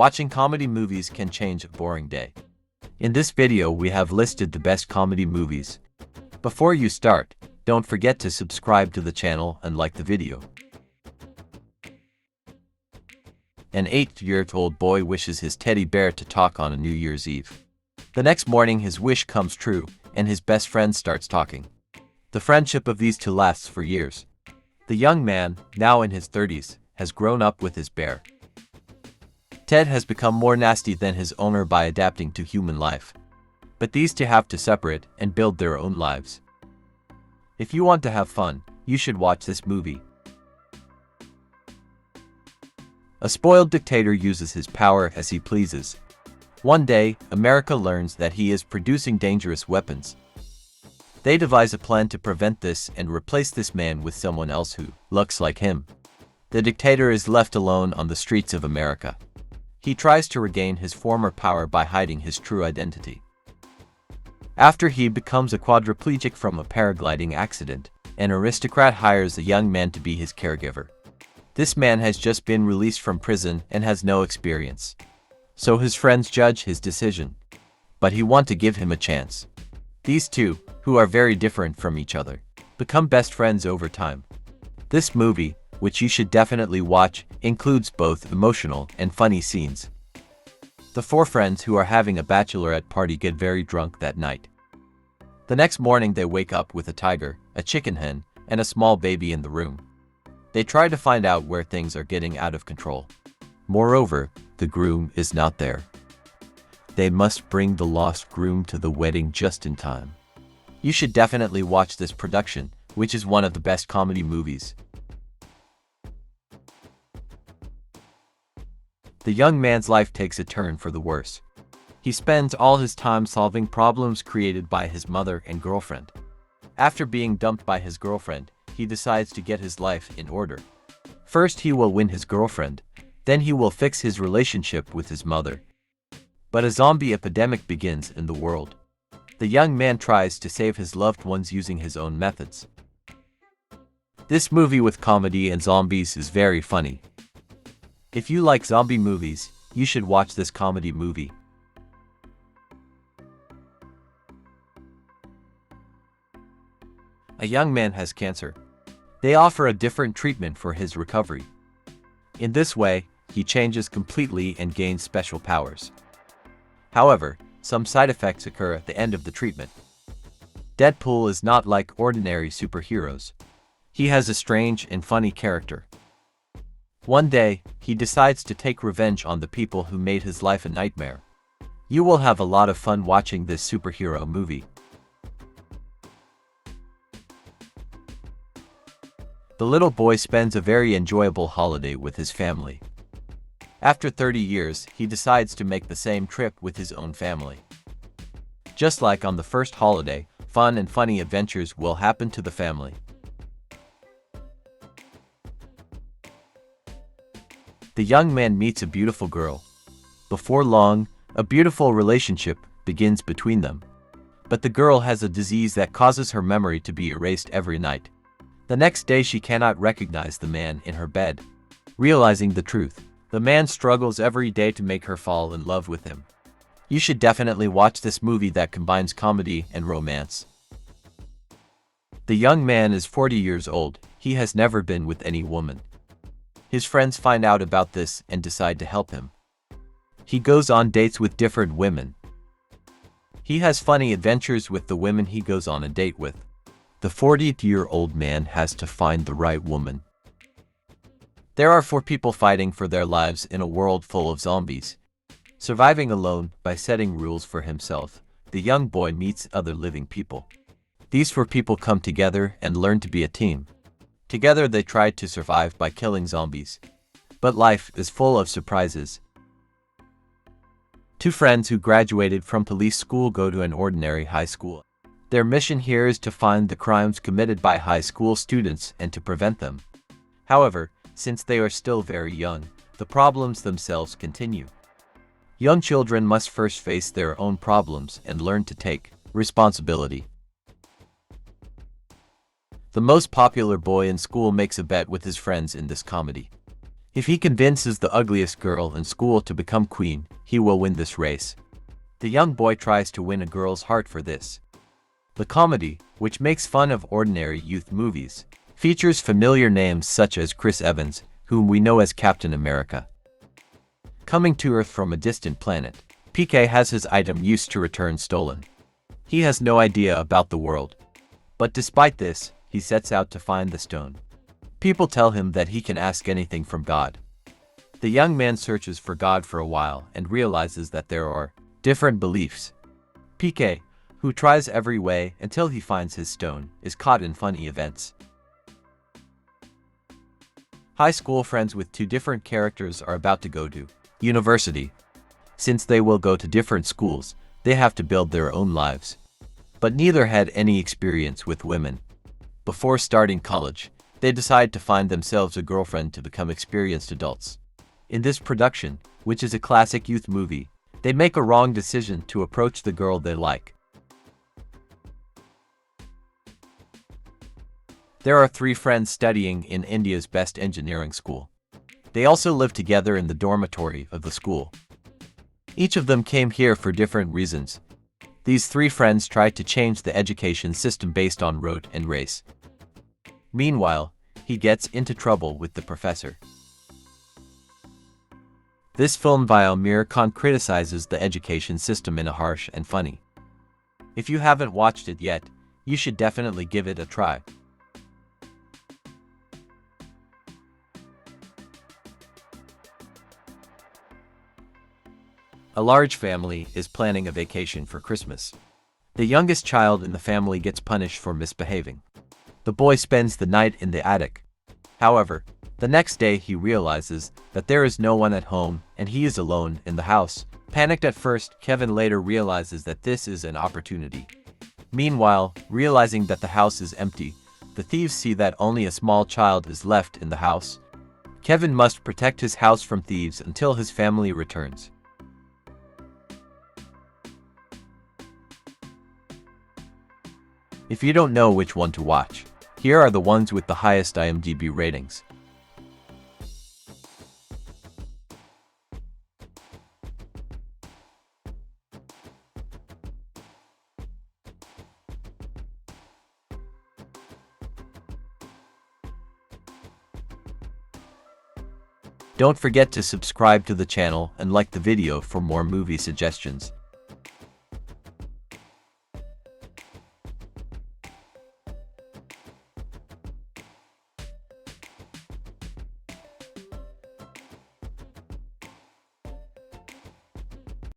Watching comedy movies can change a boring day. In this video we have listed the best comedy movies. Before you start, don't forget to subscribe to the channel and like the video. An 8-year-old boy wishes his teddy bear to talk on a New Year's Eve. The next morning his wish comes true, and his best friend starts talking. The friendship of these two lasts for years. The young man, now in his 30s, has grown up with his bear. Ted has become more nasty than his owner by adapting to human life. But these two have to separate and build their own lives. If you want to have fun, you should watch this movie. A spoiled dictator uses his power as he pleases. One day, America learns that he is producing dangerous weapons. They devise a plan to prevent this and replace this man with someone else who looks like him. The dictator is left alone on the streets of America. He tries to regain his former power by hiding his true identity. After he becomes a quadriplegic from a paragliding accident, an aristocrat hires a young man to be his caregiver. This man has just been released from prison and has no experience. So his friends judge his decision. But he wants to give him a chance. These two, who are very different from each other, become best friends over time. This movie, which you should definitely watch, includes both emotional and funny scenes. The four friends who are having a bachelorette party get very drunk that night. The next morning they wake up with a tiger, a chicken hen, and a small baby in the room. They try to find out where things are getting out of control. Moreover, the groom is not there. They must bring the lost groom to the wedding just in time. You should definitely watch this production, which is one of the best comedy movies. The young man's life takes a turn for the worse. He spends all his time solving problems created by his mother and girlfriend. After being dumped by his girlfriend, he decides to get his life in order. First he will win his girlfriend, then he will fix his relationship with his mother. But a zombie epidemic begins in the world. The young man tries to save his loved ones using his own methods. This movie with comedy and zombies is very funny. If you like zombie movies, you should watch this comedy movie. A young man has cancer. They offer a different treatment for his recovery. In this way, he changes completely and gains special powers. However, some side effects occur at the end of the treatment. Deadpool is not like ordinary superheroes. He has a strange and funny character. One day, he decides to take revenge on the people who made his life a nightmare. You will have a lot of fun watching this superhero movie. The little boy spends a very enjoyable holiday with his family. After 30 years, he decides to make the same trip with his own family. Just like on the first holiday, fun and funny adventures will happen to the family. The young man meets a beautiful girl. Before long, a beautiful relationship begins between them. But the girl has a disease that causes her memory to be erased every night. The next day she cannot recognize the man in her bed. Realizing the truth, the man struggles every day to make her fall in love with him. You should definitely watch this movie that combines comedy and romance. The young man is 40 years old. He has never been with any woman. His friends find out about this and decide to help him. He goes on dates with different women. He has funny adventures with the women he goes on a date with. The 40-year-old man has to find the right woman. There are 4 people fighting for their lives in a world full of zombies. Surviving alone by setting rules for himself, the young boy meets other living people. These 4 people come together and learn to be a team. Together they try to survive by killing zombies. But life is full of surprises. 2 friends who graduated from police school go to an ordinary high school. Their mission here is to find the crimes committed by high school students and to prevent them. However, since they are still very young, the problems themselves continue. Young children must first face their own problems and learn to take responsibility. The most popular boy in school makes a bet with his friends in this comedy. If he convinces the ugliest girl in school to become queen, he will win this race. The young boy tries to win a girl's heart for this. The comedy, which makes fun of ordinary youth movies, features familiar names such as Chris Evans, whom we know as Captain America. Coming to Earth from a distant planet, PK has his item used to return stolen. He has no idea about the world. But despite this, he sets out to find the stone. People tell him that he can ask anything from God. The young man searches for God for a while and realizes that there are different beliefs. PK, who tries every way until he finds his stone, is caught in funny events. High school friends with two different characters are about to go to university. Since they will go to different schools, they have to build their own lives. But neither had any experience with women. Before starting college, they decide to find themselves a girlfriend to become experienced adults. In this production, which is a classic youth movie, they make a wrong decision to approach the girl they like. There are three friends studying in India's best engineering school. They also live together in the dormitory of the school. Each of them came here for different reasons. These three friends tried to change the education system based on rote and race. Meanwhile, he gets into trouble with the professor. This film via Amir Khan criticizes the education system in a harsh and funny. If you haven't watched it yet, you should definitely give it a try. A large family is planning a vacation for Christmas. The youngest child in the family gets punished for misbehaving. The boy spends the night in the attic. However, the next day he realizes that there is no one at home and he is alone in the house. Panicked at first, Kevin later realizes that this is an opportunity. Meanwhile, realizing that the house is empty, the thieves see that only a small child is left in the house. Kevin must protect his house from thieves until his family returns. If you don't know which one to watch, here are the ones with the highest IMDb ratings. Don't forget to subscribe to the channel and like the video for more movie suggestions.